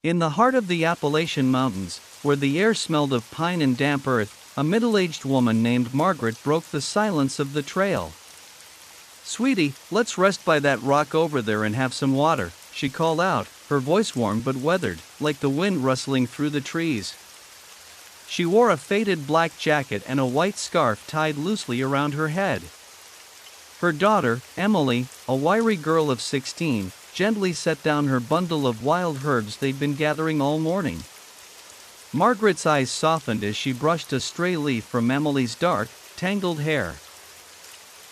In the heart of the Appalachian Mountains, where the air smelled of pine and damp earth, a middle-aged woman named Margaret broke the silence of the trail. "Sweetie, let's rest by that rock over there and have some water," she called out, her voice warm but weathered, like the wind rustling through the trees. She wore a faded black jacket and a white scarf tied loosely around her head. Her daughter, Emily, a wiry girl of 16, gently set down her bundle of wild herbs they'd been gathering all morning. Margaret's eyes softened as she brushed a stray leaf from Emily's dark, tangled hair.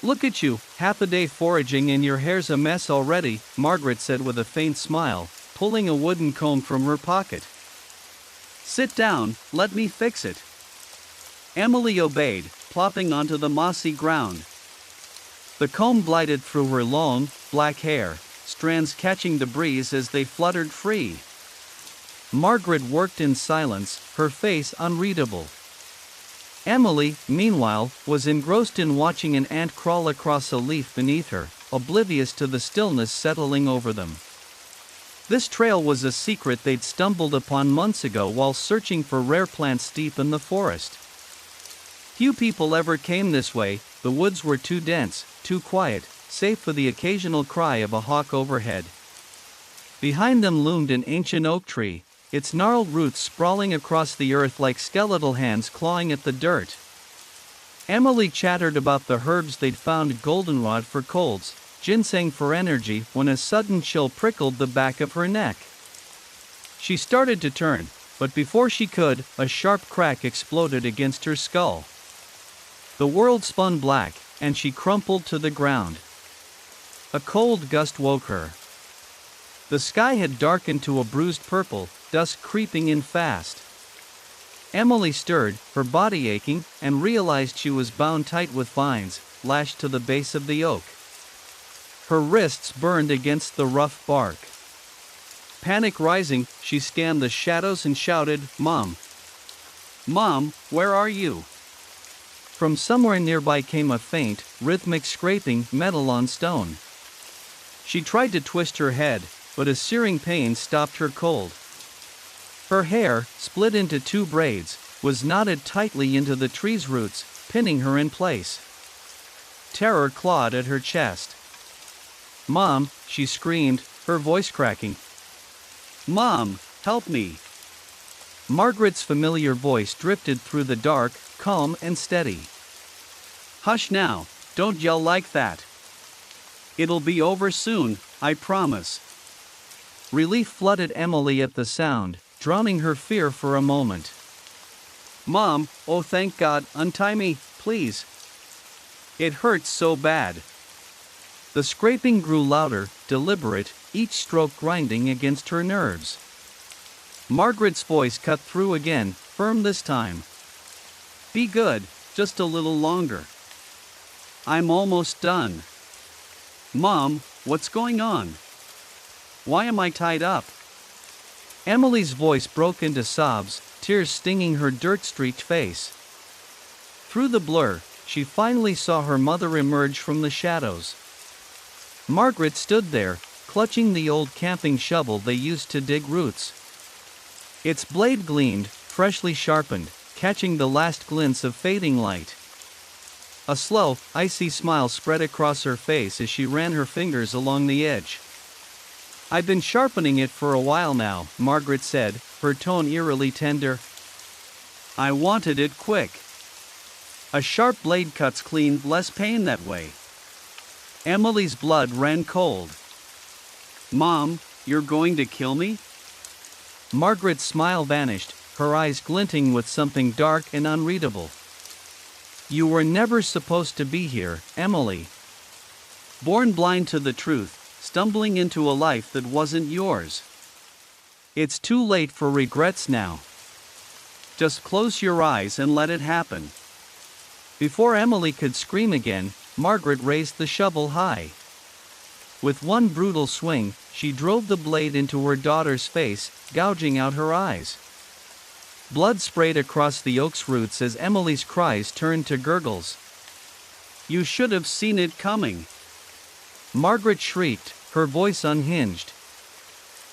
"Look at you, half a day foraging and your hair's a mess already," Margaret said with a faint smile, pulling a wooden comb from her pocket. "Sit down, let me fix it." Emily obeyed, plopping onto the mossy ground. The comb glided through her long, black hair, strands catching the breeze as they fluttered free. Margaret worked in silence, her face unreadable. Emily, meanwhile, was engrossed in watching an ant crawl across a leaf beneath her, oblivious to the stillness settling over them. This trail was a secret they'd stumbled upon months ago while searching for rare plants deep in the forest. Few people ever came this way, the woods were too dense, too quiet, save for the occasional cry of a hawk overhead. Behind them loomed an ancient oak tree, its gnarled roots sprawling across the earth like skeletal hands clawing at the dirt. Emily chattered about the herbs they'd found: goldenrod for colds, ginseng for energy, when a sudden chill prickled the back of her neck. She started to turn, but before she could, a sharp crack exploded against her skull. The world spun black, and she crumpled to the ground. A cold gust woke her. The sky had darkened to a bruised purple, dusk creeping in fast. Emily stirred, her body aching, and realized she was bound tight with vines, lashed to the base of the oak. Her wrists burned against the rough bark. Panic rising, she scanned the shadows and shouted, "Mom! Mom, where are you?" From somewhere nearby came a faint, rhythmic scraping, metal on stone. She tried to twist her head, but a searing pain stopped her cold. Her hair, split into two braids, was knotted tightly into the tree's roots, pinning her in place. Terror clawed at her chest. "Mom," she screamed, her voice cracking. "Mom, help me." Margaret's familiar voice drifted through the dark, calm and steady. "Hush now, don't yell like that. It'll be over soon, I promise." Relief flooded Emily at the sound, drowning her fear for a moment. "Mom, oh thank God, untie me, please. It hurts so bad." The scraping grew louder, deliberate, each stroke grinding against her nerves. Margaret's voice cut through again, firm this time. "Be good, just a little longer. I'm almost done." "Mom, what's going on? Why am I tied up?" Emily's voice broke into sobs, tears stinging her dirt-streaked face. Through the blur, she finally saw her mother emerge from the shadows. Margaret stood there, clutching the old camping shovel they used to dig roots. Its blade gleamed, freshly sharpened, catching the last glints of fading light. A slow, icy smile spread across her face as she ran her fingers along the edge. "I've been sharpening it for a while now," Margaret said, her tone eerily tender. "I wanted it quick. A sharp blade cuts clean, less pain that way." Emily's blood ran cold. "Mom, you're going to kill me?" Margaret's smile vanished, her eyes glinting with something dark and unreadable. "You were never supposed to be here, Emily. Born blind to the truth, stumbling into a life that wasn't yours. It's too late for regrets now. Just close your eyes and let it happen." Before Emily could scream again, Margaret raised the shovel high. With one brutal swing, she drove the blade into her daughter's face, gouging out her eyes. Blood sprayed across the oak's roots as Emily's cries turned to gurgles. "You should have seen it coming." Margaret shrieked, her voice unhinged.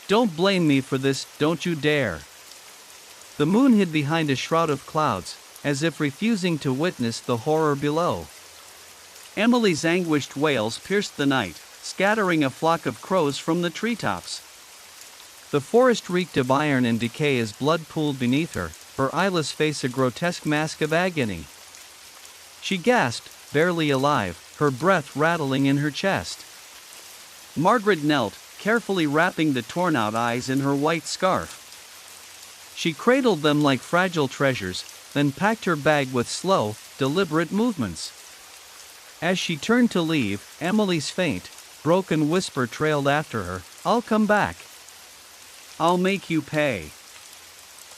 Don't blame me for this, don't you dare. The moon hid behind a shroud of clouds, as if refusing to witness the horror below. Emily's anguished wails pierced the night, scattering a flock of crows from the treetops. The forest reeked of iron and decay as blood pooled beneath her eyeless face a grotesque mask of agony. She gasped, barely alive, her breath rattling in her chest. Margaret knelt, carefully wrapping the torn-out eyes in her white scarf. She cradled them like fragile treasures, then packed her bag with slow, deliberate movements. As she turned to leave, Emily's faint, broken whisper trailed after her, "I'll come back. I'll make you pay."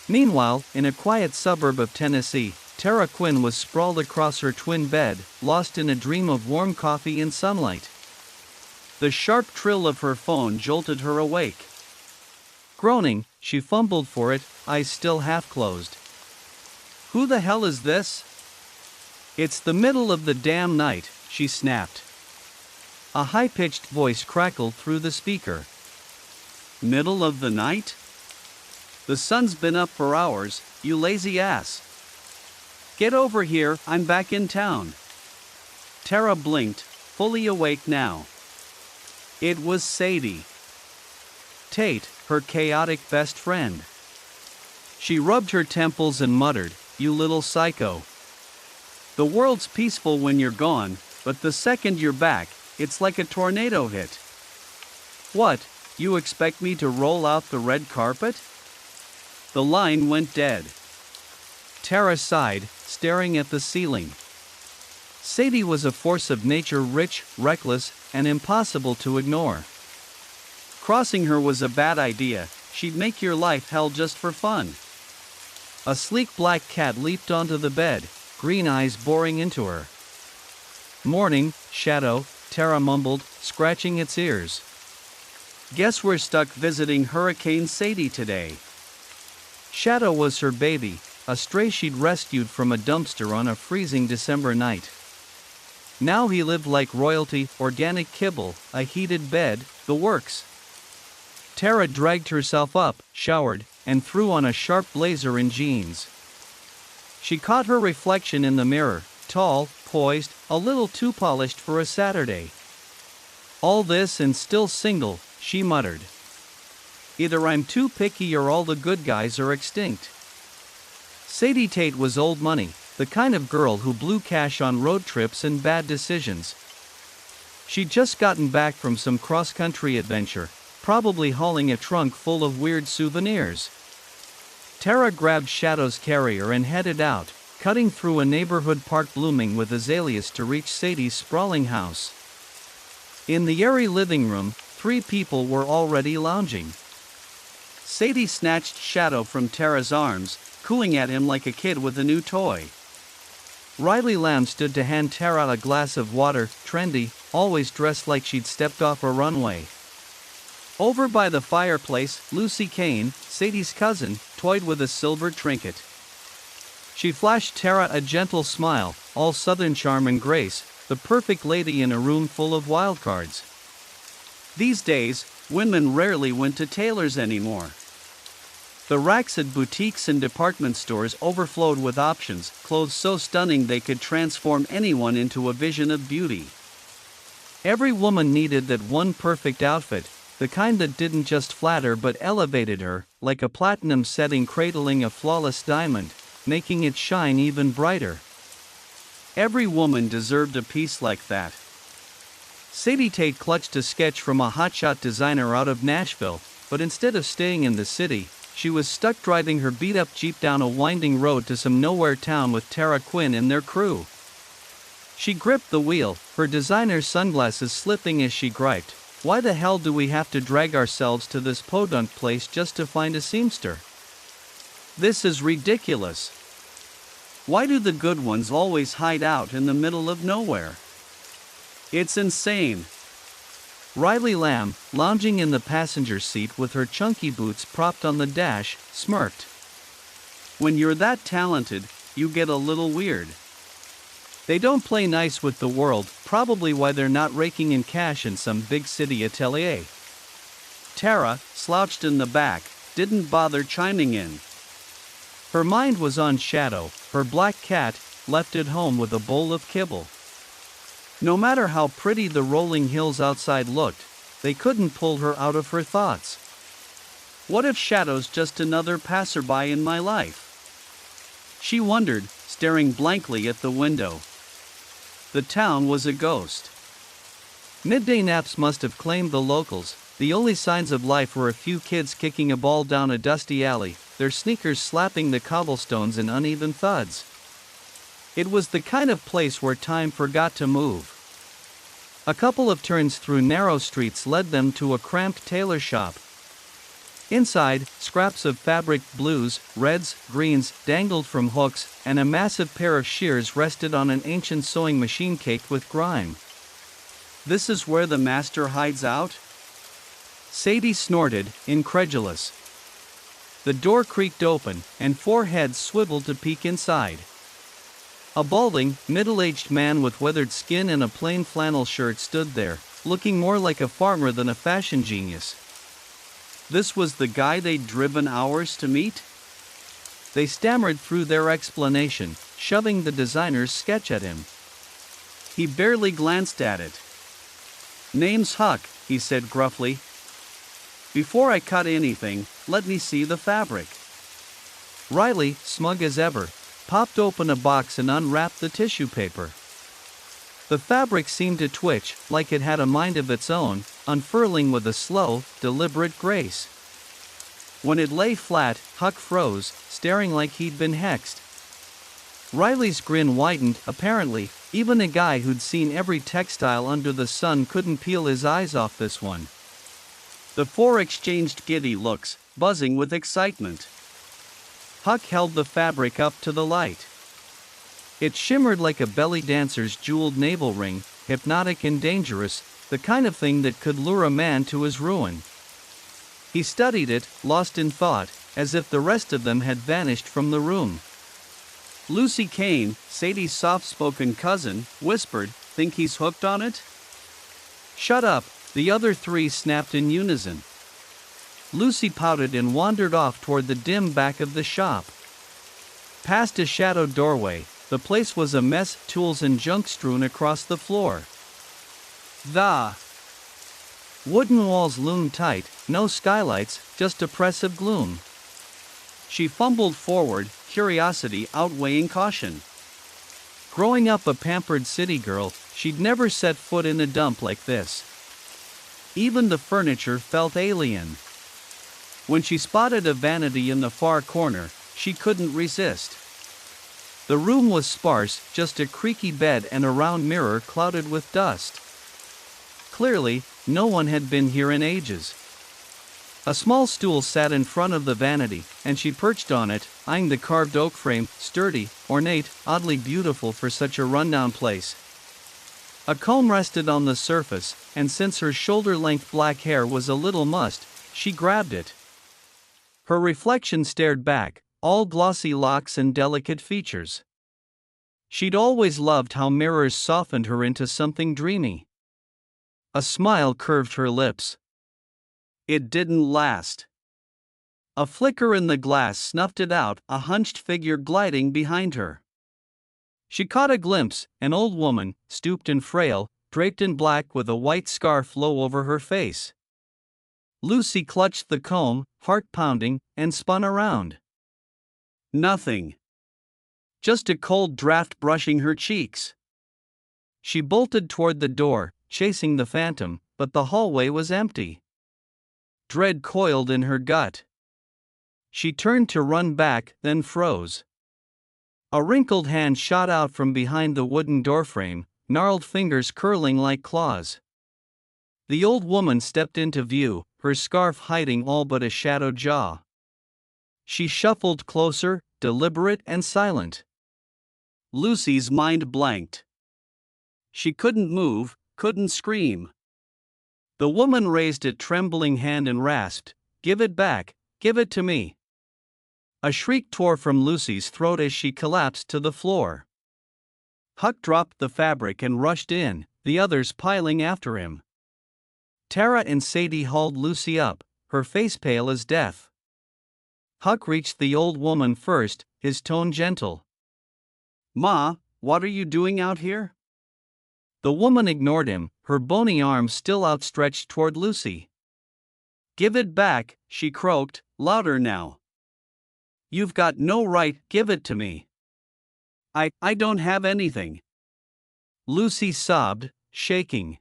Meanwhile, in a quiet suburb of Tennessee, Tara Quinn was sprawled across her twin bed, lost in a dream of warm coffee and sunlight. The sharp trill of her phone jolted her awake. Groaning, she fumbled for it, eyes still half closed. "Who the hell is this?" "It's the middle of the damn night," she snapped. A high-pitched voice crackled through the speaker. "Middle of the night? The sun's been up for hours, you lazy ass. Get over here, I'm back in town." Tara blinked, fully awake now. It was Sadie Tate, her chaotic best friend. She rubbed her temples and muttered, "You little psycho. The world's peaceful when you're gone, but the second you're back, it's like a tornado hit. What, you expect me to roll out the red carpet?" The line went dead. Tara sighed, staring at the ceiling. Sadie was a force of nature, rich, reckless, and impossible to ignore. Crossing her was a bad idea, she'd make your life hell just for fun. A sleek black cat leaped onto the bed, green eyes boring into her. "Morning, Shadow," Tara mumbled, scratching its ears. "Guess we're stuck visiting Hurricane Sadie today." Shadow was her baby, a stray she'd rescued from a dumpster on a freezing December night. Now he lived like royalty, organic kibble, a heated bed, the works. Tara dragged herself up, showered, and threw on a sharp blazer and jeans. She caught her reflection in the mirror, tall, poised, a little too polished for a Saturday. "All this and still single," she muttered. "Either I'm too picky or all the good guys are extinct." Sadie Tate was old money, the kind of girl who blew cash on road trips and bad decisions. She'd just gotten back from some cross-country adventure, probably hauling a trunk full of weird souvenirs. Tara grabbed Shadow's carrier and headed out, cutting through a neighborhood park blooming with azaleas to reach Sadie's sprawling house. In the airy living room, 3 people were already lounging. Sadie snatched Shadow from Tara's arms, cooing at him like a kid with a new toy. Riley Lamb stood to hand Tara a glass of water, trendy, always dressed like she'd stepped off a runway. Over by the fireplace, Lucy Kane, Sadie's cousin, toyed with a silver trinket. She flashed Tara a gentle smile, all southern charm and grace, the perfect lady in a room full of wildcards. These days, women rarely went to tailors anymore. The racks at boutiques and department stores overflowed with options, clothes so stunning they could transform anyone into a vision of beauty. Every woman needed that one perfect outfit, the kind that didn't just flatter but elevated her, like a platinum setting cradling a flawless diamond, making it shine even brighter. Every woman deserved a piece like that. Sadie Tate clutched a sketch from a hotshot designer out of Nashville, but instead of staying in the city, she was stuck driving her beat-up Jeep down a winding road to some nowhere town with Tara Quinn and their crew. She gripped the wheel, her designer sunglasses slipping as she griped, "Why the hell do we have to drag ourselves to this podunk place just to find a seamster? This is ridiculous. Why do the good ones always hide out in the middle of nowhere? It's insane." Riley Lamb, lounging in the passenger seat with her chunky boots propped on the dash, smirked. "When you're that talented, you get a little weird. They don't play nice with the world, probably why they're not raking in cash in some big city atelier." Tara, slouched in the back, didn't bother chiming in. Her mind was on Shadow, her black cat, left at home with a bowl of kibble. No matter how pretty the rolling hills outside looked, they couldn't pull her out of her thoughts. What if Shadow's just another passerby in my life? She wondered, staring blankly at the window. The town was a ghost. Midday naps must have claimed the locals. The only signs of life were a few kids kicking a ball down a dusty alley, their sneakers slapping the cobblestones in uneven thuds. It was the kind of place where time forgot to move. A couple of turns through narrow streets led them to a cramped tailor shop. Inside, scraps of fabric, blues, reds, greens, dangled from hooks, and a massive pair of shears rested on an ancient sewing machine caked with grime. "This is where the master hides out?" Sadie snorted, incredulous. The door creaked open, and 4 heads swiveled to peek inside. A balding, middle-aged man with weathered skin and a plain flannel shirt stood there, looking more like a farmer than a fashion genius. This was the guy they'd driven hours to meet? They stammered through their explanation, shoving the designer's sketch at him. He barely glanced at it. "Name's Huck," he said gruffly. "Before I cut anything, let me see the fabric." Riley, smug as ever, popped open a box and unwrapped the tissue paper. The fabric seemed to twitch, like it had a mind of its own, unfurling with a slow, deliberate grace. When it lay flat, Huck froze, staring like he'd been hexed. Riley's grin widened. Apparently, even a guy who'd seen every textile under the sun couldn't peel his eyes off this one. The 4 exchanged giddy looks, buzzing with excitement. Huck held the fabric up to the light. It shimmered like a belly dancer's jeweled navel ring, hypnotic and dangerous, the kind of thing that could lure a man to his ruin. He studied it, lost in thought, as if the rest of them had vanished from the room. Lucy Kane, Sadie's soft-spoken cousin, whispered, "Think he's hooked on it?" "Shut up," the other 3 snapped in unison. Lucy pouted and wandered off toward the dim back of the shop. Past a shadowed doorway, the place was a mess, tools and junk strewn across the floor. The wooden walls loomed tight, no skylights, just oppressive gloom. She fumbled forward, curiosity outweighing caution. Growing up a pampered city girl, she'd never set foot in a dump like this. Even the furniture felt alien. When she spotted a vanity in the far corner, she couldn't resist. The room was sparse, just a creaky bed and a round mirror clouded with dust. Clearly, no one had been here in ages. A small stool sat in front of the vanity, and she perched on it, eyeing the carved oak frame, sturdy, ornate, oddly beautiful for such a rundown place. A comb rested on the surface, and since her shoulder-length black hair was a little mussed, she grabbed it. Her reflection stared back, all glossy locks and delicate features. She'd always loved how mirrors softened her into something dreamy. A smile curved her lips. It didn't last. A flicker in the glass snuffed it out, a hunched figure gliding behind her. She caught a glimpse, an old woman, stooped and frail, draped in black with a white scarf low over her face. Lucy clutched the comb, heart pounding, and spun around. Nothing. Just a cold draft brushing her cheeks. She bolted toward the door, chasing the phantom, but the hallway was empty. Dread coiled in her gut. She turned to run back, then froze. A wrinkled hand shot out from behind the wooden doorframe, gnarled fingers curling like claws. The old woman stepped into view, her scarf hiding all but a shadowed jaw. She shuffled closer, deliberate and silent. Lucy's mind blanked. She couldn't move, couldn't scream. The woman raised a trembling hand and rasped, "Give it back, give it to me." A shriek tore from Lucy's throat as she collapsed to the floor. Huck dropped the fabric and rushed in, the others piling after him. Tara and Sadie hauled Lucy up, her face pale as death. Huck reached the old woman first, his tone gentle. "Ma, what are you doing out here?" The woman ignored him, her bony arms still outstretched toward Lucy. "Give it back," she croaked, louder now. "You've got no right, give it to me. I don't have anything." Lucy sobbed, shaking.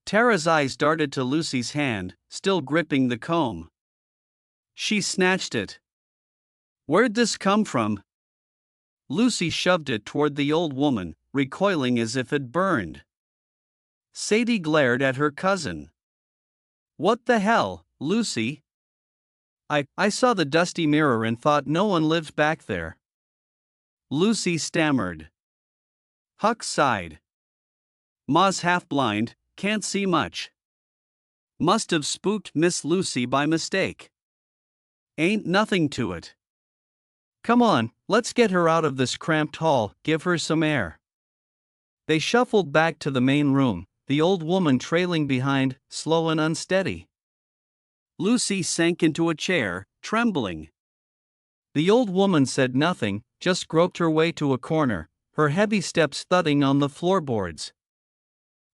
Tara's eyes darted to Lucy's hand, still gripping the comb. She snatched it. "Where'd this come from?" Lucy shoved it toward the old woman, recoiling as if it burned. Sadie glared at her cousin. "What the hell, Lucy?" I saw the dusty mirror and thought no one lived back there." Lucy stammered. Huck sighed. "Ma's half blind, can't see much. Must have spooked Miss Lucy by mistake. Ain't nothing to it." "Come on, let's get her out of this cramped hall, give her some air." They shuffled back to the main room, the old woman trailing behind, slow and unsteady. Lucy sank into a chair, trembling. The old woman said nothing, just groped her way to a corner, her heavy steps thudding on the floorboards.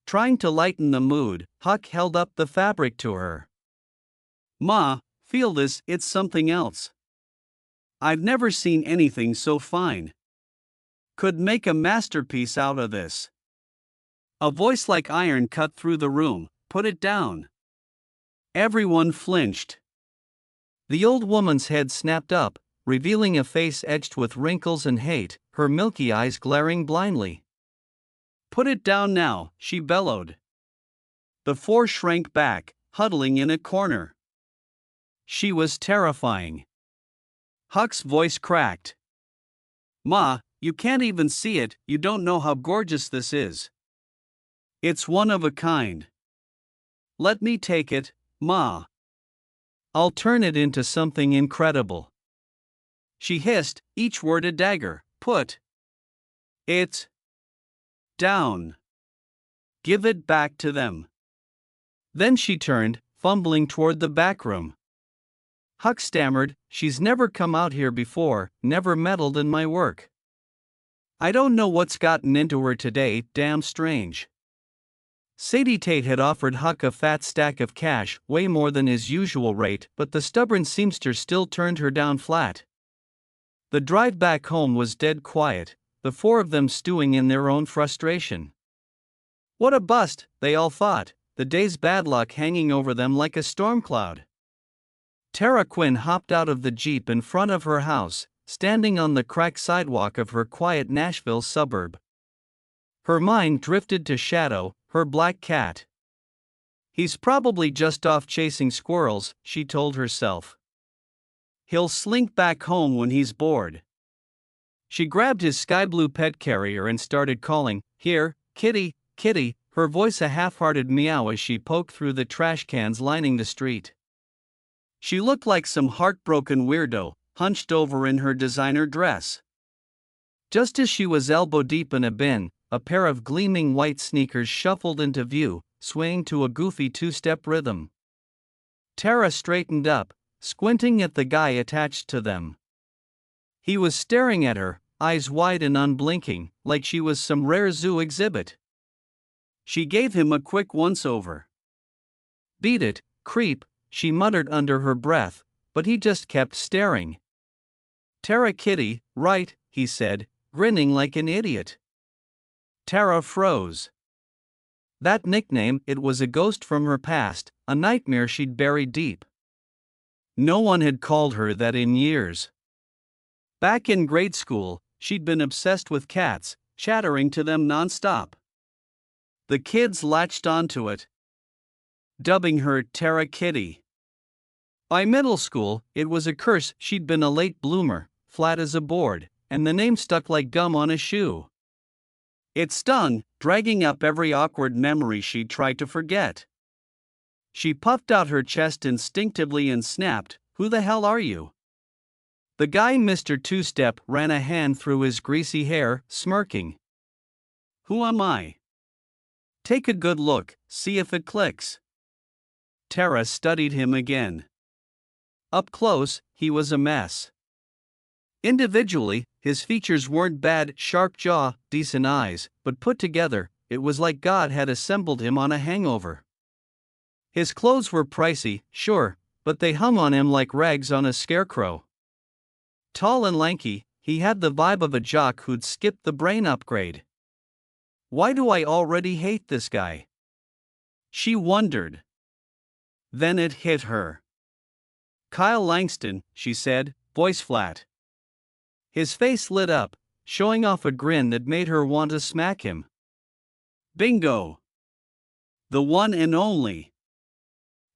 Trying to lighten the mood, Huck held up the fabric to her. "Ma, feel this, it's something else. I've never seen anything so fine. Could make a masterpiece out of this." A voice like iron cut through the room, "Put it down." Everyone flinched. The old woman's head snapped up, revealing a face edged with wrinkles and hate, her milky eyes glaring blindly. "Put it down now," she bellowed. The four shrank back, huddling in a corner. She was terrifying. Huck's voice cracked. "Ma, you can't even see it, you don't know how gorgeous this is. It's one of a kind. Let me take it, Ma. I'll turn it into something incredible." She hissed, each word a dagger. "Put it down. Give it back to them." Then she turned, fumbling toward the back room. Huck stammered, "She's never come out here before, never meddled in my work. I don't know what's gotten into her today, damn strange." Sadie Tate had offered Huck a fat stack of cash, way more than his usual rate, but the stubborn seamster still turned her down flat. The drive back home was dead quiet, the four of them stewing in their own frustration. What a bust, they all thought, the day's bad luck hanging over them like a storm cloud. Tara Quinn hopped out of the Jeep in front of her house, standing on the cracked sidewalk of her quiet Nashville suburb. Her mind drifted to Shadow, her black cat. "He's probably just off chasing squirrels," she told herself. "He'll slink back home when he's bored." She grabbed his sky blue pet carrier and started calling, "Here, kitty, kitty," her voice a half-hearted meow as she poked through the trash cans lining the street. She looked like some heartbroken weirdo, hunched over in her designer dress. Just as she was elbow-deep in a bin, a pair of gleaming white sneakers shuffled into view, swaying to a goofy two-step rhythm. Tara straightened up, squinting at the guy attached to them. He was staring at her, eyes wide and unblinking, like she was some rare zoo exhibit. She gave him a quick once-over. "Beat it, creep," she muttered under her breath, but he just kept staring. "Tara Kitty, right," he said, grinning like an idiot. Tara froze. That nickname, it was a ghost from her past, a nightmare she'd buried deep. No one had called her that in years. Back in grade school, she'd been obsessed with cats, chattering to them nonstop. The kids latched onto it, dubbing her Tara Kitty. By middle school, it was a curse, she'd been a late bloomer, flat as a board, and the name stuck like gum on a shoe. It stung, dragging up every awkward memory she tried to forget. She puffed out her chest instinctively and snapped, "Who the hell are you?" The guy Mr. Two-Step ran a hand through his greasy hair, smirking. "Who am I? Take a good look, see if it clicks." Tara studied him again. Up close, he was a mess. Individually, his features weren't bad: sharp jaw, decent eyes, but put together, it was like God had assembled him on a hangover. His clothes were pricey, sure, but they hung on him like rags on a scarecrow. Tall and lanky, he had the vibe of a jock who'd skipped the brain upgrade. Why do I already hate this guy? She wondered. Then it hit her. Kyle Langston, she said, voice flat. His face lit up, showing off a grin that made her want to smack him. Bingo! The one and only.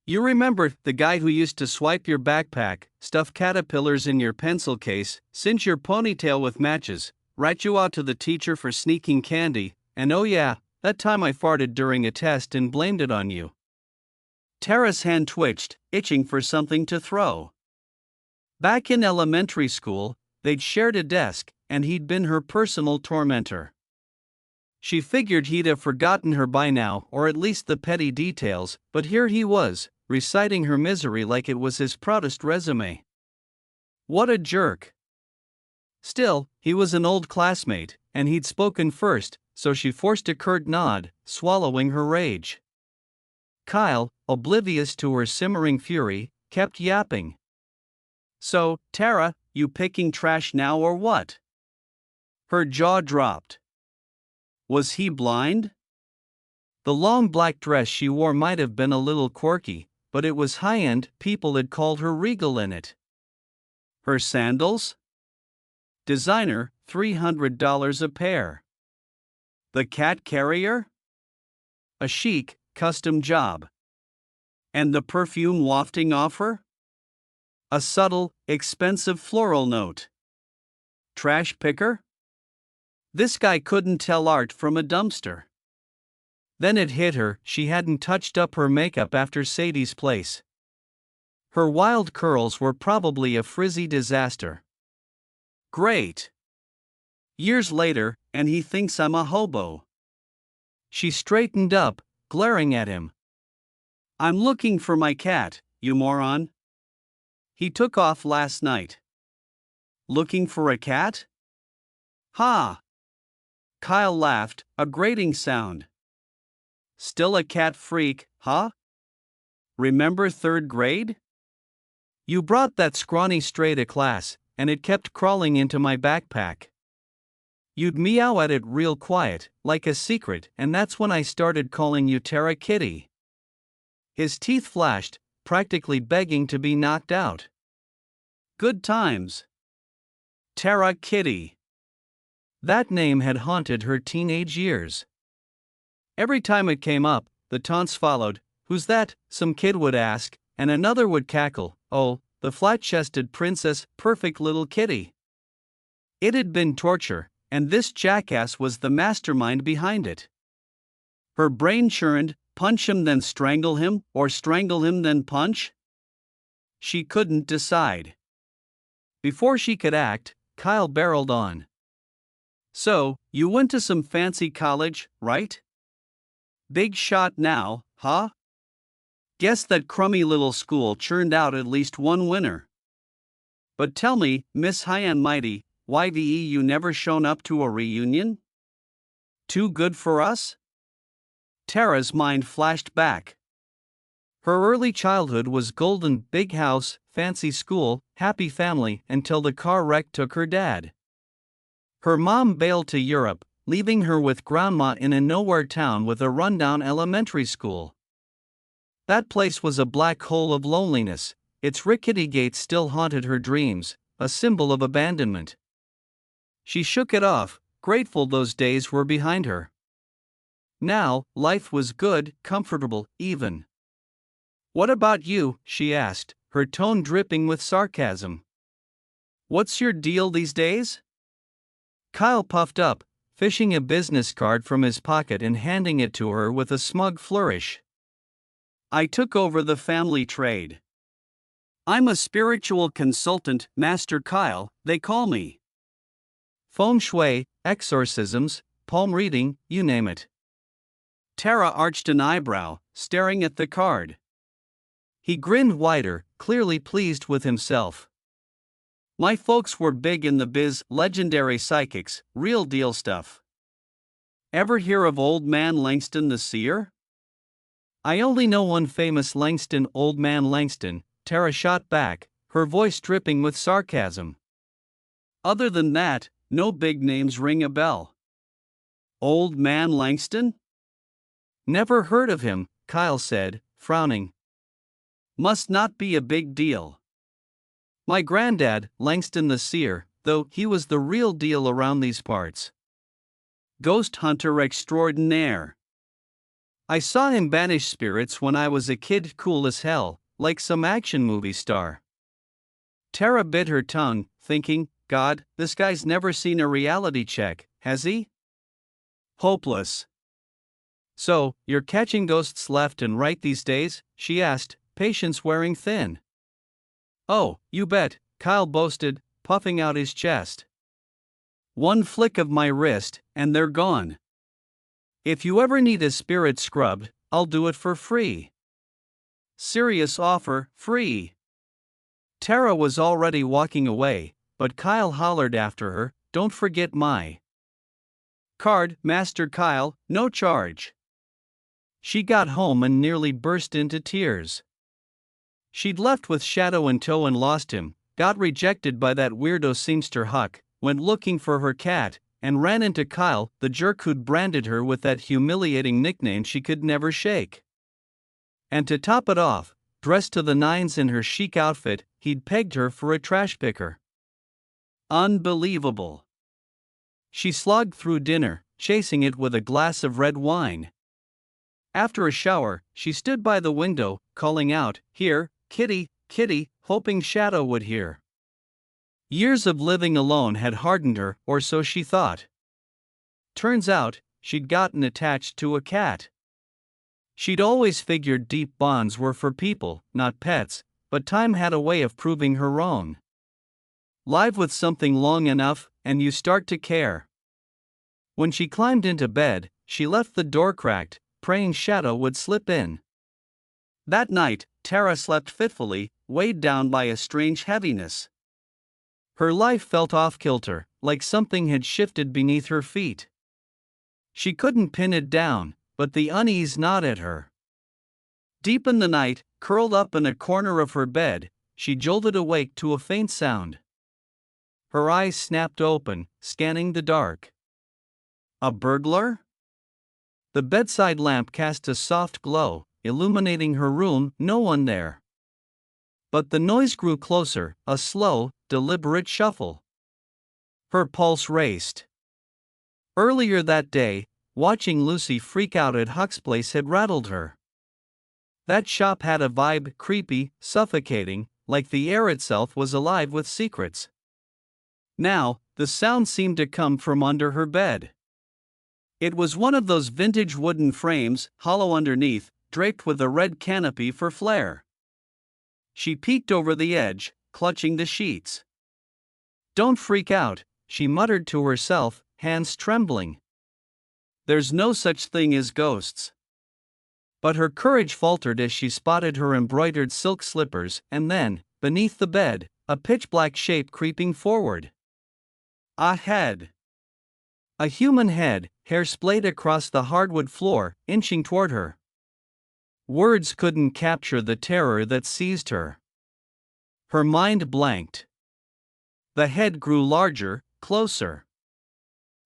You remember, the guy who used to swipe your backpack, stuff caterpillars in your pencil case, singe your ponytail with matches, rat you out to the teacher for sneaking candy, and oh yeah, that time I farted during a test and blamed it on you. Tara's hand twitched, itching for something to throw. Back in elementary school, they'd shared a desk, and he'd been her personal tormentor. She figured he'd have forgotten her by now, or at least the petty details, but here he was, reciting her misery like it was his proudest resume. What a jerk. Still, he was an old classmate, and he'd spoken first, so she forced a curt nod, swallowing her rage. Kyle, oblivious to her simmering fury, kept yapping. So, Tara, you picking trash now or what? Her jaw dropped. Was he blind? The long black dress she wore might have been a little quirky, but it was high-end. People had called her regal in it. Her sandals? Designer, $300 a pair. The cat carrier? A chic, custom job. And the perfume wafting off her? A subtle, expensive floral note. Trash picker? This guy couldn't tell art from a dumpster. Then it hit her, she hadn't touched up her makeup after Sadie's place. Her wild curls were probably a frizzy disaster. Great. Years later, and he thinks I'm a hobo. She straightened up, glaring at him. I'm looking for my cat, you moron. He took off last night. Looking for a cat? Ha! Kyle laughed, a grating sound. Still a cat freak, huh? Remember third grade? You brought that scrawny stray to class, and it kept crawling into my backpack. You'd meow at it real quiet, like a secret, and that's when I started calling you Tara Kitty. His teeth flashed, practically begging to be knocked out. Good times. Tara Kitty. That name had haunted her teenage years. Every time it came up, the taunts followed. Who's that? Some kid would ask, and another would cackle. Oh, the flat-chested princess, perfect little kitty. It had been torture, and this jackass was the mastermind behind it. Her brain churned, punch him then strangle him, or strangle him then punch? She couldn't decide. Before she could act, Kyle barreled on. So, you went to some fancy college, right? Big shot now, huh? Guess that crummy little school churned out at least one winner. But tell me, Miss High and Mighty, why the you never shown up to a reunion? Too good for us? Tara's mind flashed back. Her early childhood was golden: big house, fancy school, happy family, until the car wreck took her dad. Her mom bailed to Europe, leaving her with grandma in a nowhere town with a rundown elementary school. That place was a black hole of loneliness. Its rickety gates still haunted her dreams, a symbol of abandonment. She shook it off, grateful those days were behind her. Now, life was good, comfortable, even. What about you? She asked, her tone dripping with sarcasm. What's your deal these days? Kyle puffed up, fishing a business card from his pocket and handing it to her with a smug flourish. I took over the family trade. I'm a spiritual consultant, Master Kyle, they call me. Feng shui, exorcisms, palm reading, you name it. Tara arched an eyebrow, staring at the card. He grinned wider, clearly pleased with himself. My folks were big in the biz, legendary psychics, real deal stuff. Ever hear of Old Man Langston the Seer? I only know one famous Langston, Old Man Langston, Tara shot back, her voice dripping with sarcasm. Other than that, no big names ring a bell. Old Man Langston? Never heard of him, Kyle said, frowning. Must not be a big deal. My granddad, Langston the Seer, though, he was the real deal around these parts. Ghost hunter extraordinaire. I saw him banish spirits when I was a kid, cool as hell, like some action movie star. Tara bit her tongue, thinking, God, this guy's never seen a reality check, has he? Hopeless. So, you're catching ghosts left and right these days? She asked, patience wearing thin. Oh, you bet, Kyle boasted, puffing out his chest. One flick of my wrist, and they're gone. If you ever need a spirit scrubbed, I'll do it for free. Serious offer, free. Tara was already walking away, but Kyle hollered after her, don't forget my card, Master Kyle, no charge. She got home and nearly burst into tears. She'd left with Shadow in tow and lost him, got rejected by that weirdo seamster Huck, went looking for her cat, and ran into Kyle, the jerk who'd branded her with that humiliating nickname she could never shake. And to top it off, dressed to the nines in her chic outfit, he'd pegged her for a trash picker. Unbelievable. She slogged through dinner, chasing it with a glass of red wine. After a shower, she stood by the window, calling out, "Here, kitty, kitty," hoping Shadow would hear. Years of living alone had hardened her, or so she thought. Turns out, she'd gotten attached to a cat. She'd always figured deep bonds were for people, not pets, but time had a way of proving her wrong. Live with something long enough, and you start to care. When she climbed into bed, she left the door cracked, praying Shadow would slip in. That night, Tara slept fitfully, weighed down by a strange heaviness. Her life felt off-kilter, like something had shifted beneath her feet. She couldn't pin it down, but the unease gnawed at her. Deep in the night, curled up in a corner of her bed, she jolted awake to a faint sound. Her eyes snapped open, scanning the dark. A burglar? The bedside lamp cast a soft glow, illuminating her room, no one there. But the noise grew closer, a slow, deliberate shuffle. Her pulse raced. Earlier that day, watching Lucy freak out at Huck's place had rattled her. That shop had a vibe, creepy, suffocating, like the air itself was alive with secrets. Now, the sound seemed to come from under her bed. It was one of those vintage wooden frames, hollow underneath, draped with a red canopy for flair. She peeked over the edge, clutching the sheets. Don't freak out, she muttered to herself, hands trembling. There's no such thing as ghosts. But her courage faltered as she spotted her embroidered silk slippers, and then, beneath the bed, a pitch-black shape creeping forward. A head. A human head, hair splayed across the hardwood floor, inching toward her. Words couldn't capture the terror that seized her. Her mind blanked. The head grew larger, closer.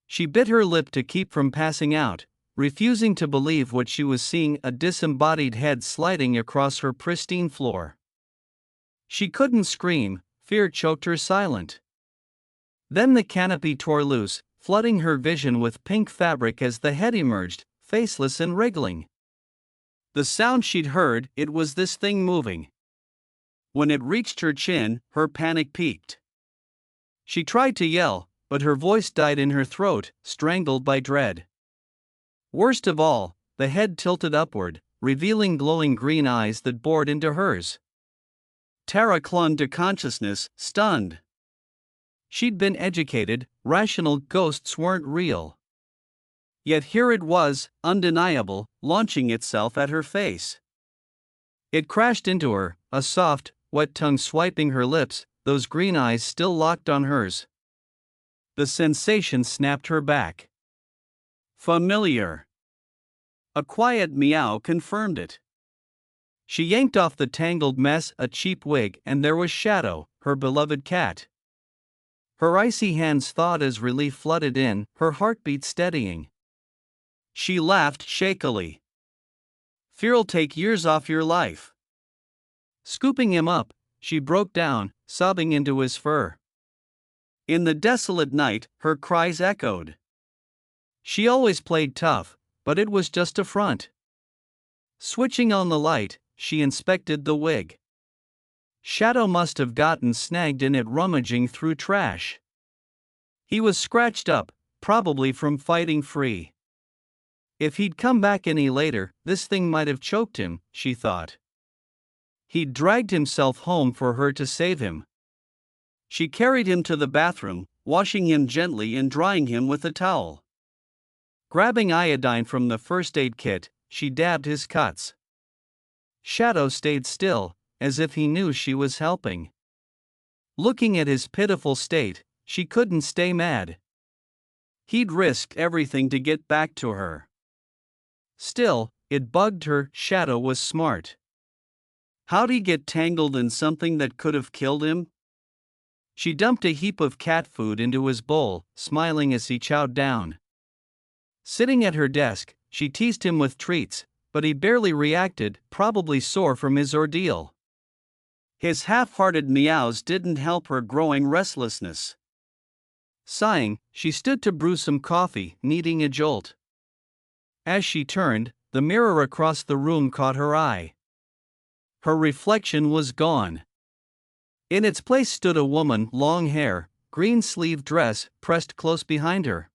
She bit her lip to keep from passing out, refusing to believe what she was seeing, a disembodied head sliding across her pristine floor. She couldn't scream, fear choked her silent. Then the canopy tore loose, flooding her vision with pink fabric as the head emerged, faceless and wriggling. The sound she'd heard, it was this thing moving. When it reached her chin, her panic peaked. She tried to yell, but her voice died in her throat, strangled by dread. Worst of all, the head tilted upward, revealing glowing green eyes that bored into hers. Tara clung to consciousness, stunned. She'd been educated, rational, ghosts weren't real. Yet here it was, undeniable, launching itself at her face. It crashed into her, a soft, wet tongue swiping her lips, those green eyes still locked on hers. The sensation snapped her back. Familiar. A quiet meow confirmed it. She yanked off the tangled mess, a cheap wig, and there was Shadow, her beloved cat. Her icy hands thawed as relief flooded in, her heartbeat steadying. She laughed shakily. "Fear'll take years off your life." Scooping him up, she broke down, sobbing into his fur. In the desolate night, her cries echoed. She always played tough, but it was just a front. Switching on the light, she inspected the wig. Shadow must have gotten snagged in it rummaging through trash. He was scratched up, probably from fighting free. If he'd come back any later, this thing might have choked him, she thought. He'd dragged himself home for her to save him. She carried him to the bathroom, washing him gently and drying him with a towel. Grabbing iodine from the first aid kit, she dabbed his cuts. Shadow stayed still, as if he knew she was helping. Looking at his pitiful state, she couldn't stay mad. He'd risked everything to get back to her. Still, it bugged her. Shadow was smart. How'd he get tangled in something that could have killed him? She dumped a heap of cat food into his bowl, smiling as he chowed down. Sitting at her desk, she teased him with treats, but he barely reacted, probably sore from his ordeal. His half-hearted meows didn't help her growing restlessness. Sighing, she stood to brew some coffee, needing a jolt. As she turned, the mirror across the room caught her eye. Her reflection was gone. In its place stood a woman, long hair, green-sleeved dress, pressed close behind her.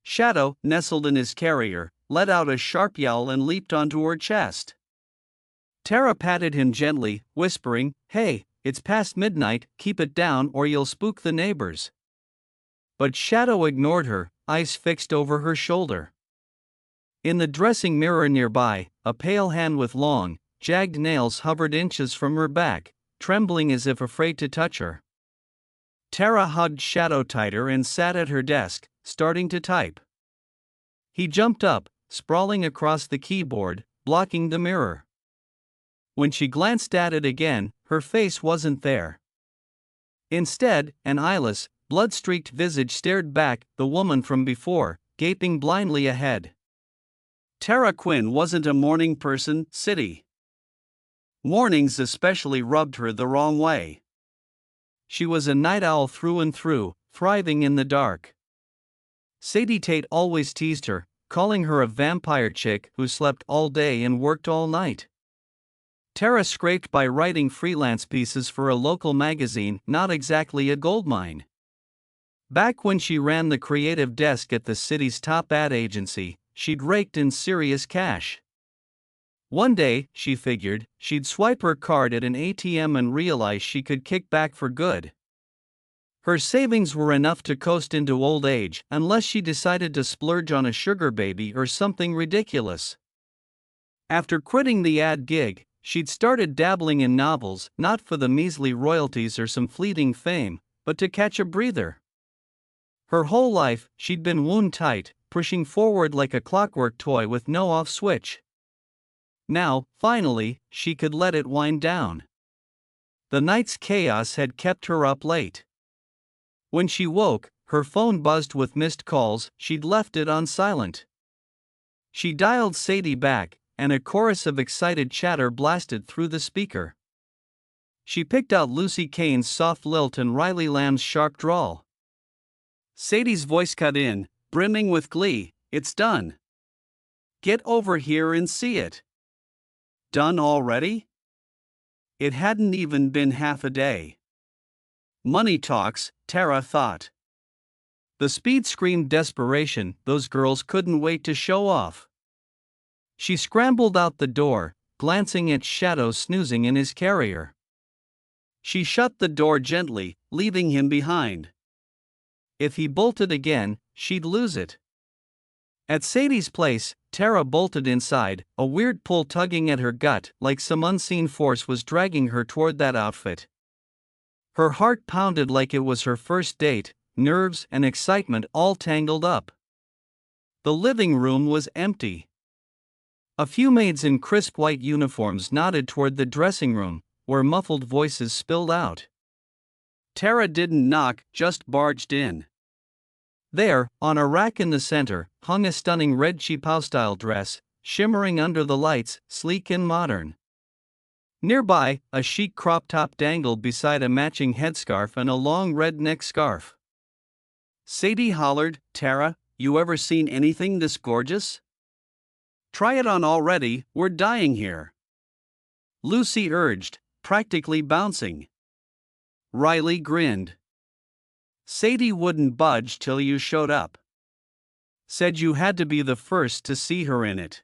Shadow, nestled in his carrier, let out a sharp yowl and leaped onto her chest. Tara patted him gently, whispering, "Hey, it's past midnight, keep it down or you'll spook the neighbors." But Shadow ignored her, eyes fixed over her shoulder. In the dressing mirror nearby, a pale hand with long, jagged nails hovered inches from her back, trembling as if afraid to touch her. Tara hugged Shadow tighter and sat at her desk, starting to type. He jumped up, sprawling across the keyboard, blocking the mirror. When she glanced at it again, her face wasn't there. Instead, an eyeless, blood-streaked visage stared back, the woman from before, gaping blindly ahead. Tara Quinn wasn't a morning person, City. Mornings especially rubbed her the wrong way. She was a night owl through and through, thriving in the dark. Sadie Tate always teased her, calling her a vampire chick who slept all day and worked all night. Tara scraped by writing freelance pieces for a local magazine, not exactly a goldmine. Back when she ran the creative desk at the city's top ad agency, she'd raked in serious cash. One day, she figured, she'd swipe her card at an ATM and realize she could kick back for good. Her savings were enough to coast into old age, unless she decided to splurge on a sugar baby or something ridiculous. After quitting the ad gig, she'd started dabbling in novels, not for the measly royalties or some fleeting fame, but to catch a breather. Her whole life, she'd been wound tight, pushing forward like a clockwork toy with no off switch. Now, finally, she could let it wind down. The night's chaos had kept her up late. When she woke, her phone buzzed with missed calls. She'd left it on silent. She dialed Sadie back, and a chorus of excited chatter blasted through the speaker. She picked out Lucy Kane's soft lilt and Riley Lamb's sharp drawl. Sadie's voice cut in, brimming with glee, "It's done. Get over here and see it." Done already? It hadn't even been half a day. Money talks, Tara thought. The speed screamed desperation, those girls couldn't wait to show off. She scrambled out the door, glancing at Shadow snoozing in his carrier. She shut the door gently, leaving him behind. If he bolted again, she'd lose it. At Sadie's place, Tara bolted inside, a weird pull tugging at her gut like some unseen force was dragging her toward that outfit. Her heart pounded like it was her first date, nerves and excitement all tangled up. The living room was empty. A few maids in crisp white uniforms nodded toward the dressing room, where muffled voices spilled out. Tara didn't knock, just barged in. There, on a rack in the center, hung a stunning red cheapao-style dress, shimmering under the lights, sleek and modern. Nearby, a chic crop top dangled beside a matching headscarf and a long red neck scarf. Sadie hollered, "Tara, you ever seen anything this gorgeous? Try it on already, we're dying here." Lucy urged, practically bouncing. Riley grinned. "Sadie wouldn't budge till you showed up. Said you had to be the first to see her in it.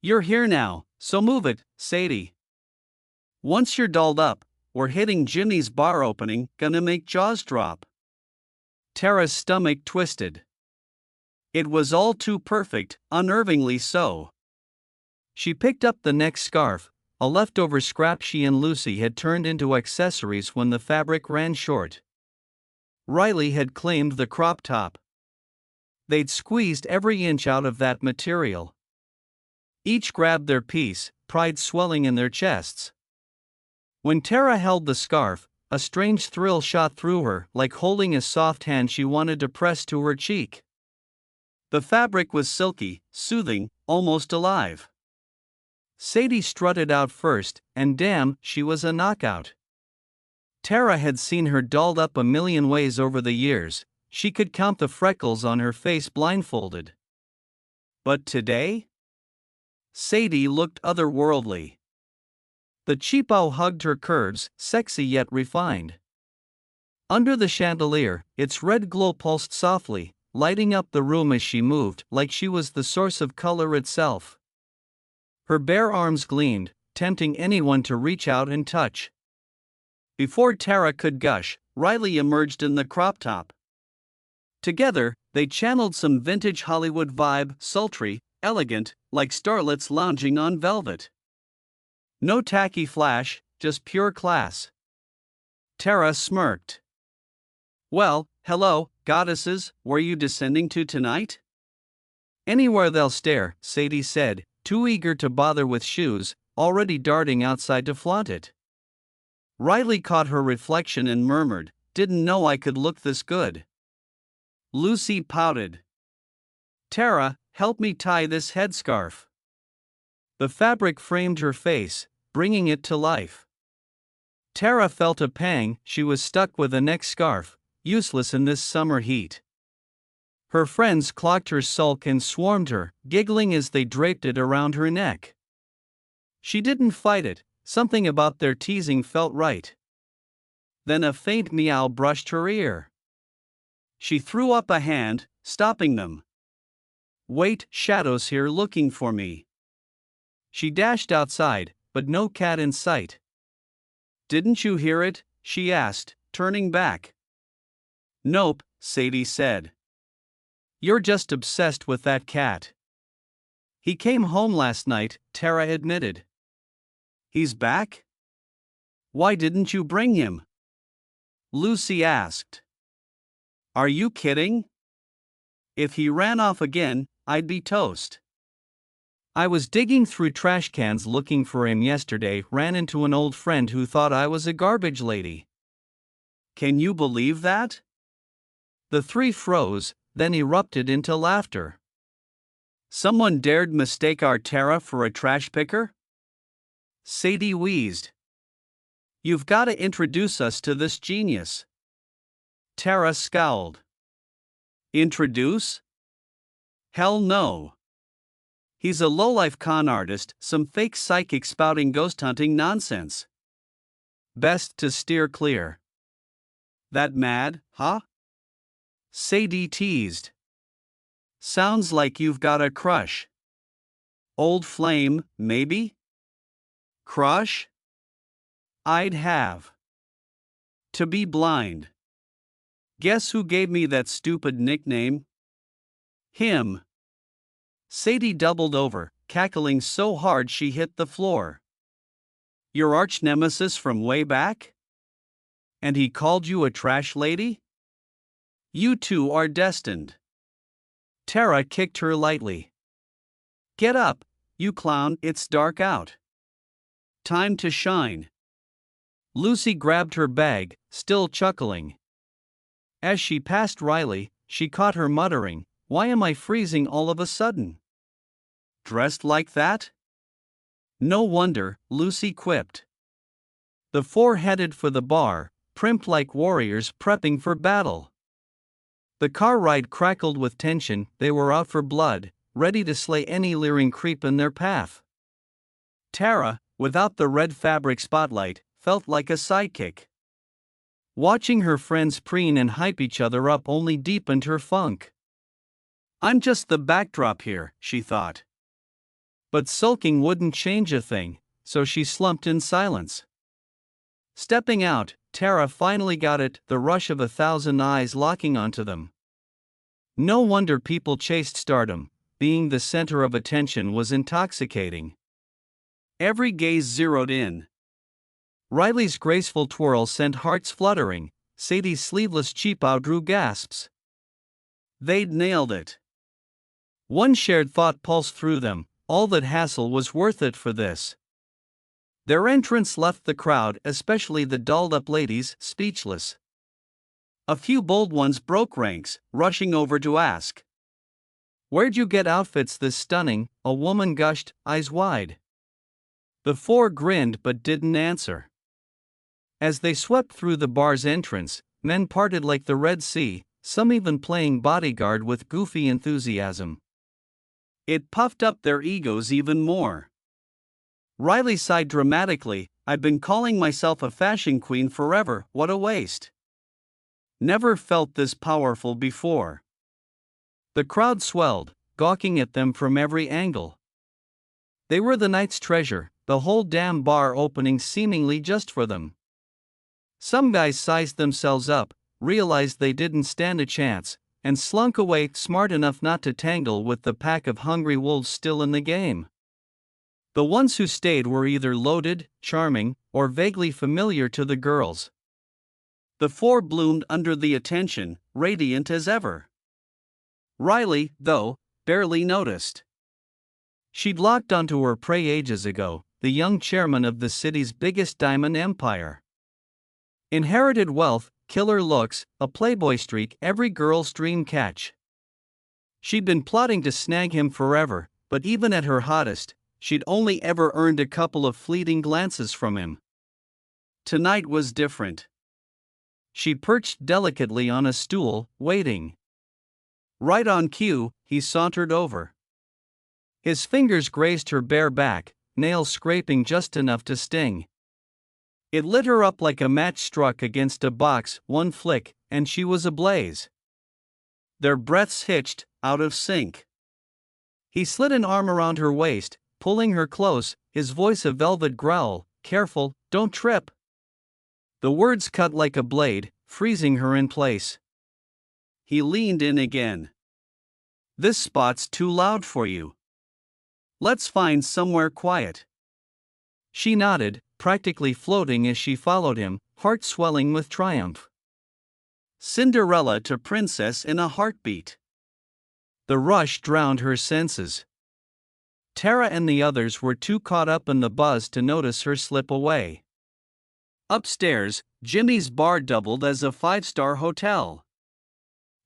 You're here now, so move it, Sadie. Once you're dolled up, we're hitting Jimmy's bar opening, gonna make jaws drop." Tara's stomach twisted. It was all too perfect, unnervingly so. She picked up the neck scarf, a leftover scrap she and Lucy had turned into accessories when the fabric ran short. Riley had claimed the crop top. They'd squeezed every inch out of that material. Each grabbed their piece, pride swelling in their chests. When Tara held the scarf, a strange thrill shot through her, like holding a soft hand she wanted to press to her cheek. The fabric was silky, soothing, almost alive. Sadie strutted out first, and damn, she was a knockout. Tara had seen her dolled up a million ways over the years, she could count the freckles on her face blindfolded. But today? Sadie looked otherworldly. The cheapo hugged her curves, sexy yet refined. Under the chandelier, its red glow pulsed softly, lighting up the room as she moved, like she was the source of color itself. Her bare arms gleamed, tempting anyone to reach out and touch. Before Tara could gush, Riley emerged in the crop top. Together, they channeled some vintage Hollywood vibe, sultry, elegant, like starlets lounging on velvet. No tacky flash, just pure class. Tara smirked. "Well, hello, goddesses, where you descending to tonight?" "Anywhere they'll stare," Sadie said, too eager to bother with shoes, already darting outside to flaunt it. Riley caught her reflection and murmured, "Didn't know I could look this good." Lucy pouted. "Tara, help me tie this headscarf." The fabric framed her face, bringing it to life. Tara felt a pang, she was stuck with a neck scarf, useless in this summer heat. Her friends clocked her sulk and swarmed her, giggling as they draped it around her neck. She didn't fight it, something about their teasing felt right. Then a faint meow brushed her ear. She threw up a hand, stopping them. "Wait, Shadow's here looking for me." She dashed outside, but no cat in sight. "Didn't you hear it?" she asked, turning back. "Nope," Sadie said. "You're just obsessed with that cat." "He came home last night," Tara admitted. "He's back? Why didn't you bring him?" Lucy asked. "Are you kidding? If he ran off again, I'd be toast." "I was digging through trash cans looking for him yesterday, ran into an old friend who thought I was a garbage lady." "Can you believe that?" The three froze, then erupted into laughter. "Someone dared mistake our Tara for a trash picker?" Sadie wheezed. "You've got to introduce us to this genius." Tara scowled. "Introduce? Hell no. He's a lowlife con artist, some fake psychic spouting ghost hunting nonsense. Best to steer clear." "That mad, huh?" Sadie teased. "Sounds like you've got a crush." "Old flame, maybe?" "Crush? I'd have to be blind. Guess who gave me that stupid nickname? Him." Sadie doubled over, cackling so hard she hit the floor. Your arch nemesis from way back? And he called you a trash lady? You two are destined. Tara kicked her lightly. Get up, you clown, it's dark out. Time to shine. Lucy grabbed her bag, still chuckling. As she passed Riley, she caught her muttering, "Why am I freezing all of a sudden? Dressed like that?" No wonder, Lucy quipped. The four headed for the bar, primped like warriors prepping for battle. The car ride crackled with tension, they were out for blood, ready to slay any leering creep in their path. Tara, without the red fabric spotlight, felt like a sidekick. Watching her friends preen and hype each other up only deepened her funk. I'm just the backdrop here, she thought. But sulking wouldn't change a thing, so she slumped in silence. Stepping out, Tara finally got it, the rush of 1,000 eyes locking onto them. No wonder people chased stardom, being the center of attention was intoxicating. Every gaze zeroed in. Riley's graceful twirl sent hearts fluttering, Sadie's sleeveless cheapow drew gasps. They'd nailed it. One shared thought pulsed through them, all that hassle was worth it for this. Their entrance left the crowd, especially the dolled-up ladies, speechless. A few bold ones broke ranks, rushing over to ask. Where'd you get outfits this stunning? A woman gushed, eyes wide. The four grinned but didn't answer. As they swept through the bar's entrance, men parted like the Red Sea, some even playing bodyguard with goofy enthusiasm. It puffed up their egos even more. Riley sighed dramatically, I've been calling myself a fashion queen forever, what a waste. Never felt this powerful before. The crowd swelled, gawking at them from every angle. They were the night's treasure, the whole damn bar opening seemingly just for them. Some guys sized themselves up, realized they didn't stand a chance, and slunk away, smart enough not to tangle with the pack of hungry wolves still in the game. The ones who stayed were either loaded, charming, or vaguely familiar to the girls. The four bloomed under the attention, radiant as ever. Riley, though, barely noticed. She'd locked onto her prey ages ago, the young chairman of the city's biggest diamond empire. Inherited wealth, killer looks, a playboy streak, every girl's dream catch. She'd been plotting to snag him forever, but even at her hottest, she'd only ever earned a couple of fleeting glances from him. Tonight was different. She perched delicately on a stool, waiting. Right on cue, he sauntered over. His fingers grazed her bare back, nails scraping just enough to sting. It lit her up like a match struck against a box, one flick, and she was ablaze. Their breaths hitched, out of sync. He slid an arm around her waist, pulling her close, his voice a velvet growl, careful, don't trip. The words cut like a blade, freezing her in place. He leaned in again. This spot's too loud for you. Let's find somewhere quiet. She nodded, practically floating as she followed him, heart swelling with triumph. Cinderella to princess in a heartbeat. The rush drowned her senses. Tara and the others were too caught up in the buzz to notice her slip away. Upstairs, Jimmy's bar doubled as a five-star hotel.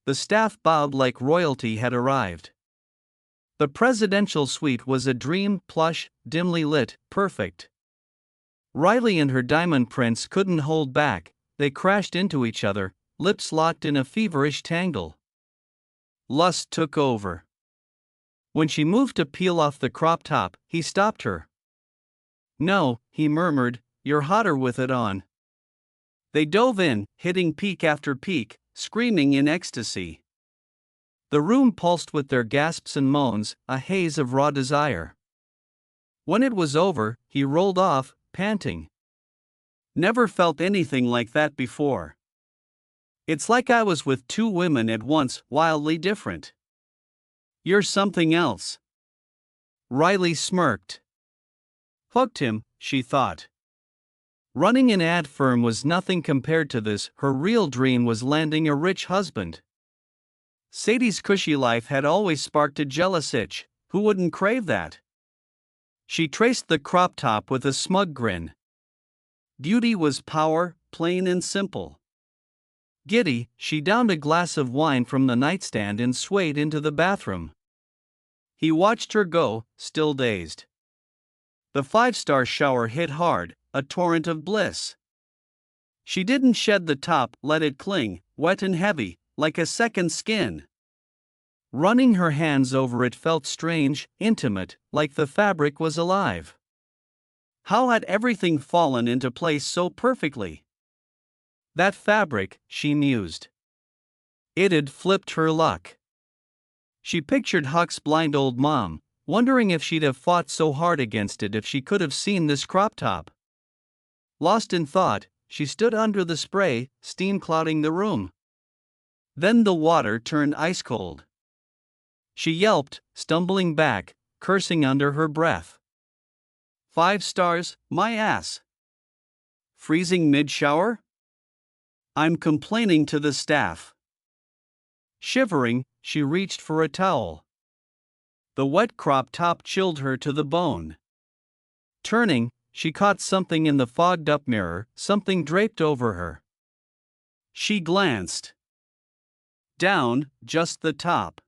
The staff bowed like royalty had arrived. The presidential suite was a dream, plush, dimly lit, perfect. Riley and her diamond prince couldn't hold back, they crashed into each other, lips locked in a feverish tangle. Lust took over. When she moved to peel off the crop top, he stopped her. No, he murmured, you're hotter with it on. They dove in, hitting peak after peak, screaming in ecstasy. The room pulsed with their gasps and moans, a haze of raw desire. When it was over, he rolled off, panting. Never felt anything like that before. It's like I was with two women at once, wildly different. You're something else. Riley smirked. Hooked him, she thought. Running an ad firm was nothing compared to this. Her real dream was landing a rich husband. Sadie's cushy life had always sparked a jealous itch. Who wouldn't crave that? She traced the crop top with a smug grin. Beauty was power, plain and simple. Giddy, she downed a glass of wine from the nightstand and swayed into the bathroom. He watched her go, still dazed. The 5-star shower hit hard, a torrent of bliss. She didn't shed the top, let it cling, wet and heavy, like a second skin. Running her hands over it felt strange, intimate, like the fabric was alive. How had everything fallen into place so perfectly? That fabric, she mused. It had flipped her luck. She pictured Huck's blind old mom, wondering if she'd have fought so hard against it if she could have seen this crop top. Lost in thought, she stood under the spray, steam clouding the room. Then the water turned ice cold. She yelped, stumbling back, cursing under her breath. 5 stars, my ass. Freezing mid-shower? I'm complaining to the staff. Shivering, she reached for a towel. The wet crop top chilled her to the bone. Turning, she caught something in the fogged-up mirror, something draped over her. She glanced. Down, just the top.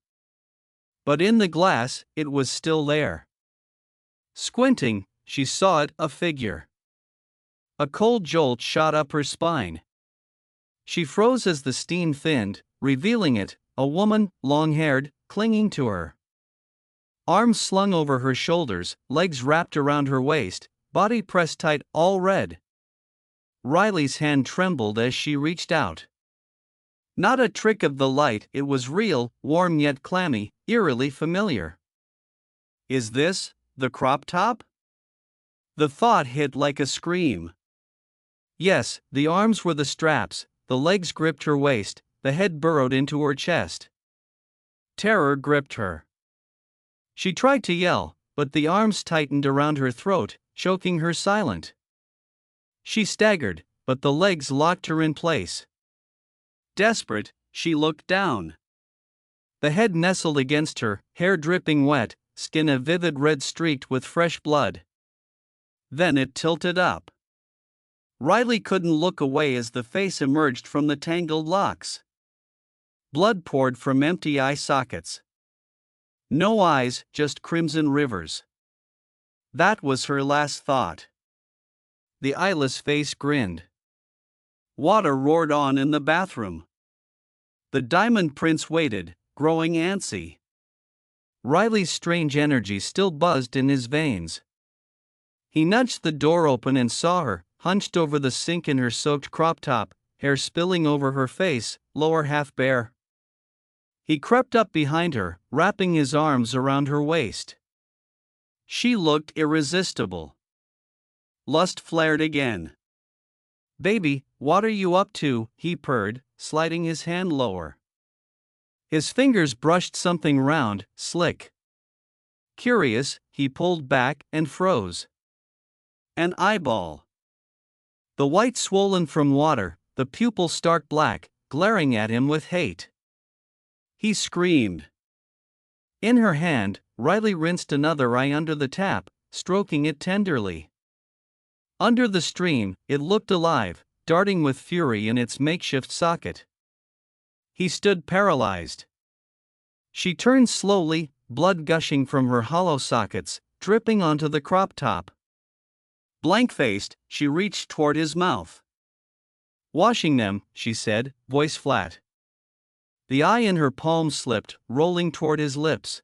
But in the glass, it was still there. Squinting, she saw it, a figure. A cold jolt shot up her spine. She froze as the steam thinned, revealing it, a woman, long-haired, clinging to her. Arms slung over her shoulders, legs wrapped around her waist, body pressed tight, all red. Riley's hand trembled as she reached out. Not a trick of the light, it was real, warm yet clammy, eerily familiar. Is this the crop top? The thought hit like a scream. Yes, the arms were the straps, the legs gripped her waist, the head burrowed into her chest. Terror gripped her. She tried to yell, but the arms tightened around her throat, choking her silent. She staggered, but the legs locked her in place. Desperate, she looked down. The head nestled against her, hair dripping wet, skin a vivid red streaked with fresh blood. Then it tilted up. Riley couldn't look away as the face emerged from the tangled locks. Blood poured from empty eye sockets. No eyes, just crimson rivers. That was her last thought. The eyeless face grinned. Water roared on in the bathroom. The diamond prince waited, growing antsy. Riley's strange energy still buzzed in his veins. He nudged the door open and saw her, hunched over the sink in her soaked crop top, hair spilling over her face, lower half bare. He crept up behind her, wrapping his arms around her waist. She looked irresistible. Lust flared again. "Baby, what are you up to?" he purred, sliding his hand lower. His fingers brushed something round, slick. Curious, he pulled back and froze. An eyeball. The white swollen from water, the pupil stark black, glaring at him with hate. He screamed. In her hand, Riley rinsed another eye under the tap, stroking it tenderly. Under the stream, it looked alive, darting with fury in its makeshift socket. He stood paralyzed. She turned slowly, blood gushing from her hollow sockets, dripping onto the crop top. Blank-faced, she reached toward his mouth. "Washing them," she said, voice flat. The eye in her palm slipped, rolling toward his lips.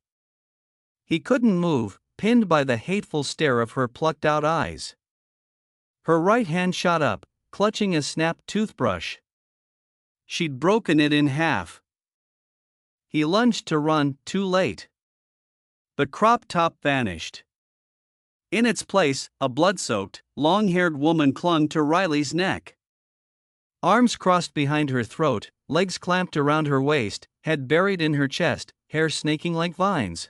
He couldn't move, pinned by the hateful stare of her plucked-out eyes. Her right hand shot up, clutching a snapped toothbrush. She'd broken it in half. He lunged to run, too late. The crop top vanished. In its place, a blood-soaked, long-haired woman clung to Riley's neck. Arms crossed behind her throat, legs clamped around her waist, head buried in her chest, hair snaking like vines.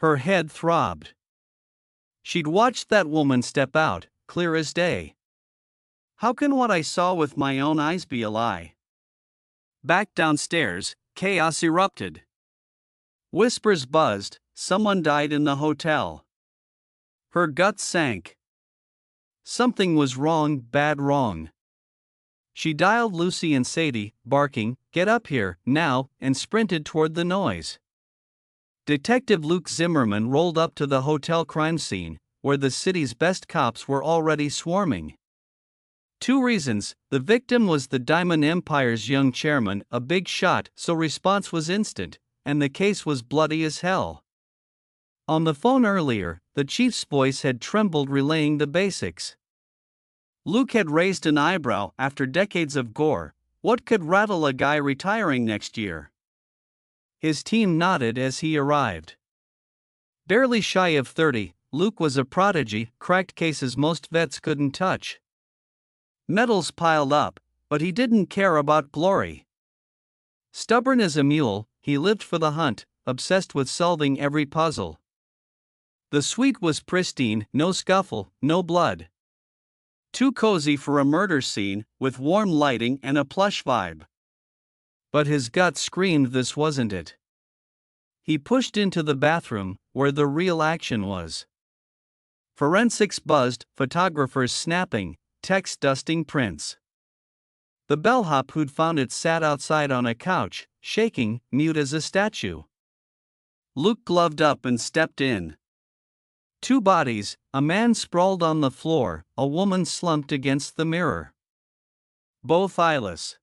Her head throbbed. She'd watched that woman step out, clear as day. How can what I saw with my own eyes be a lie? Back downstairs, chaos erupted. Whispers buzzed, someone died in the hotel. Her guts sank. Something was wrong, bad wrong. She dialed Lucy and Sadie, barking, "Get up here, now," and sprinted toward the noise. Detective Luke Zimmerman rolled up to the hotel crime scene, where the city's best cops were already swarming. 2 reasons: the victim was the Diamond Empire's young chairman, a big shot, so response was instant, and the case was bloody as hell. On the phone earlier, the chief's voice had trembled, relaying the basics. Luke had raised an eyebrow. After decades of gore, what could rattle a guy retiring next year? His team nodded as he arrived. Barely shy of 30, Luke was a prodigy, cracked cases most vets couldn't touch. Medals piled up, but he didn't care about glory. Stubborn as a mule, he lived for the hunt, obsessed with solving every puzzle. The suite was pristine, no scuffle, no blood. Too cozy for a murder scene, with warm lighting and a plush vibe. But his gut screamed this wasn't it. He pushed into the bathroom, where the real action was. Forensics buzzed, photographers snapping, techs dusting prints. The bellhop who'd found it sat outside on a couch, shaking, mute as a statue. Luke gloved up and stepped in. 2 bodies, a man sprawled on the floor, a woman slumped against the mirror. Both eyeless.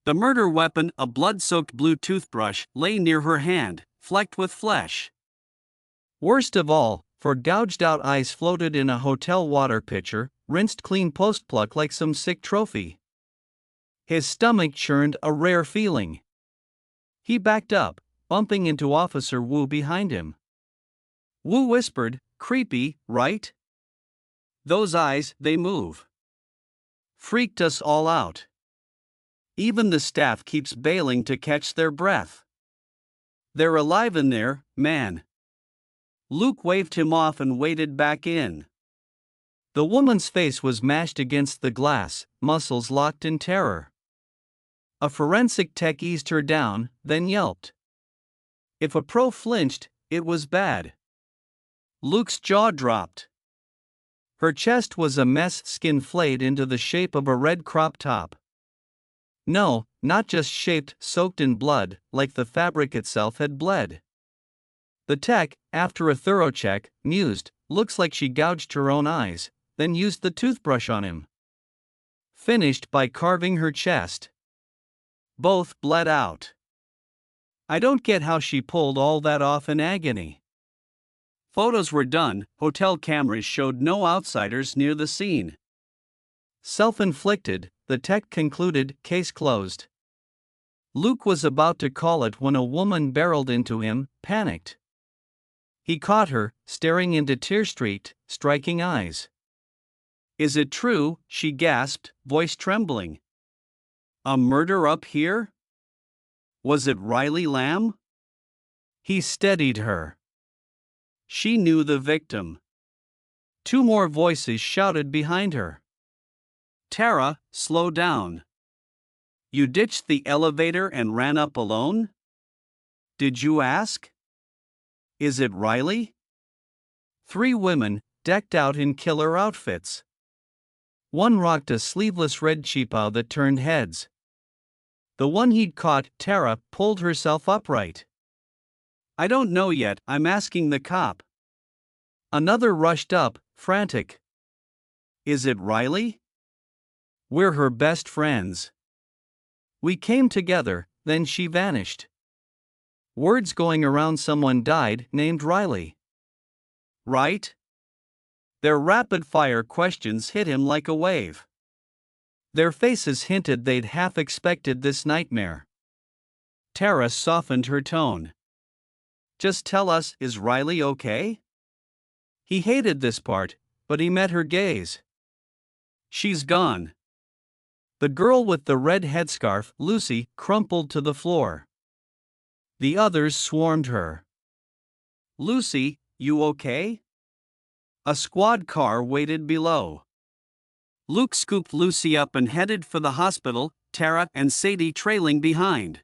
The murder weapon, a blood-soaked blue toothbrush, lay near her hand, flecked with flesh. Worst of all, for gouged-out eyes floated in a hotel water pitcher, rinsed clean post-pluck like some sick trophy. His stomach churned, a rare feeling. He backed up, bumping into Officer Wu behind him. Wu whispered, "Creepy, right? Those eyes, they move. Freaked us all out. Even the staff keeps bailing to catch their breath. They're alive in there, man." Luke waved him off and waded back in. The woman's face was mashed against the glass, muscles locked in terror. A forensic tech eased her down, then yelped. If a pro flinched, it was bad. Luke's jaw dropped. Her chest was a mess, skin flayed into the shape of a red crop top. No, not just shaped, soaked in blood, like the fabric itself had bled. The tech, after a thorough check, mused, "Looks like she gouged her own eyes, then used the toothbrush on him." Finished by carving her chest. Both bled out. I don't get how she pulled all that off in agony. Photos were done, hotel cameras showed no outsiders near the scene. Self-inflicted, the tech concluded, case closed. Luke was about to call it when a woman barreled into him, panicked. He caught her, staring into tear-streaked, striking eyes. "Is it true?" she gasped, voice trembling. "A murder up here? Was it Riley Lamb?" He steadied her. She knew the victim. 2 more voices shouted behind her. "Tara, slow down. You ditched the elevator and ran up alone? Did you ask? Is it Riley?" 3 women, decked out in killer outfits. One rocked a sleeveless red cheapah that turned heads. The one he'd caught, Tara, pulled herself upright. "I don't know yet, I'm asking the cop." Another rushed up, frantic. "Is it Riley? We're her best friends. We came together, then she vanished. Words going around someone died, named Riley." "Right?" Their rapid-fire questions hit him like a wave. Their faces hinted they'd half expected this nightmare. Tara softened her tone. "Just tell us, is Riley okay?" He hated this part, but he met her gaze. "She's gone." The girl with the red headscarf, Lucy, crumpled to the floor. The others swarmed her. Lucy, you okay? A squad car waited below. Luke scooped Lucy up and headed for the hospital, Tara and Sadie trailing behind.